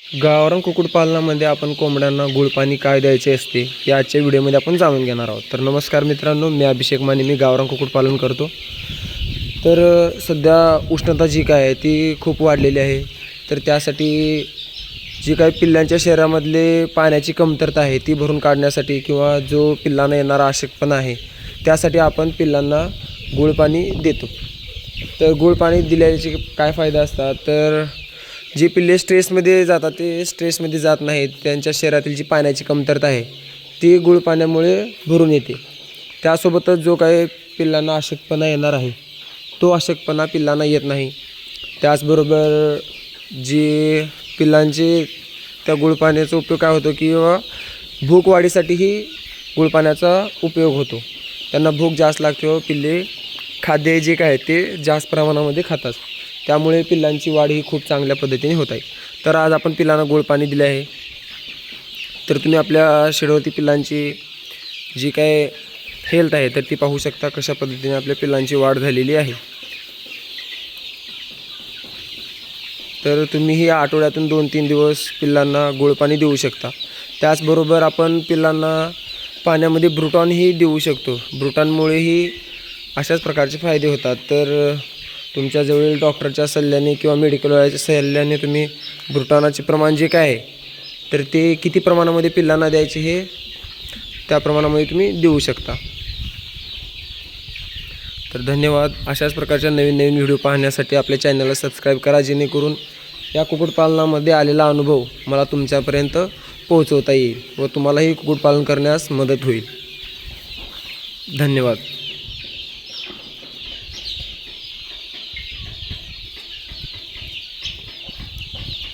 गावरान कुक्कुटपालनामध्ये आपण कोंबड्यांना गुळपाणी काय द्यायचे असते हे आजच्या व्हिडिओमध्ये आपण जाणून घेणार आहोत। तर नमस्कार मित्रांनो, मी अभिषेक माने, मी गावरान कुक्कुटपालन करतो। तर सध्या उष्णता जी काय आहे ती खूप वाढलेली आहे। तर त्यासाठी जी काही पिल्लांच्या शरीरामधले पाण्याची कमतरता आहे ती भरून काढण्यासाठी किंवा जो पिल्लांना येणारा अशक्तपणा आहे त्यासाठी आपण पिल्लांना गुळपाणी देतो। तर गुळपाणी दिल्याचे काय फायदे असतात, तर जी पिल्ले स्ट्रेसमध्ये जातात ते स्ट्रेसमध्ये जात नाहीत, त्यांच्या शरीरातील जी पाण्याची कमतरता आहे ती गुळपाण्यामुळे भरून येते। त्यासोबतच जो काही पिल्लांना अशक्तपणा येणार आहे तो अशक्तपणा पिल्लांना येत नाही। त्याचबरोबर जी पिल्लांची त्या गुळपाण्याचा उपयोग काय होतो किंवा भूक वाढीसाठीही गुळपाण्याचा उपयोग होतो। त्यांना भूक जास्त लागते व पिल्ले खाद्य जे काय ते जास्त प्रमाणामध्ये खातात, त्यामुळे पिल्लांची वाढ ही खूप चांगल्या पद्धतीने होत आहे। तर आज आपण पिल्लांना गुळपाणी दिले आहे। तर तुम्ही आपल्या शेडवरती पिल्लांची जी काय हेल्थ आहे तर ती पाहू शकता, कशा पद्धतीने आपल्या पिल्लांची वाढ झालेली आहे। तर तुम्हीही आठवड्यातून 2-3 दिवस पिल्लांना गुळपाणी देऊ शकता। त्याचबरोबर आपण पिल्लांना पाण्यामध्ये ब्रुटॉनही देऊ शकतो। ब्रुटॉनमुळेही अशाच प्रकारचे फायदे होतात। तर तुमच्या जवळील डॉक्टरच्या सल्ल्याने किंवा मेडिकलवाल्याच्या सल्ल्याने तुम्ही ब्रुटॉनाचे प्रमाण जे काय आहे तर ते किती प्रमाणामध्ये पिल्लांना द्यायचे हे त्या प्रमाणामध्ये तुम्ही देऊ शकता। तर धन्यवाद। अशाच प्रकारच्या नवीन व्हिडिओ पाहण्यासाठी आपल्या चॅनलला सबस्क्राईब करा, जेणेकरून या कुक्कुटपालनामध्ये आलेला अनुभव मला तुमच्यापर्यंत पोहोचवता येईल व तुम्हालाही कुक्कुटपालन करण्यास मदत होईल। धन्यवाद।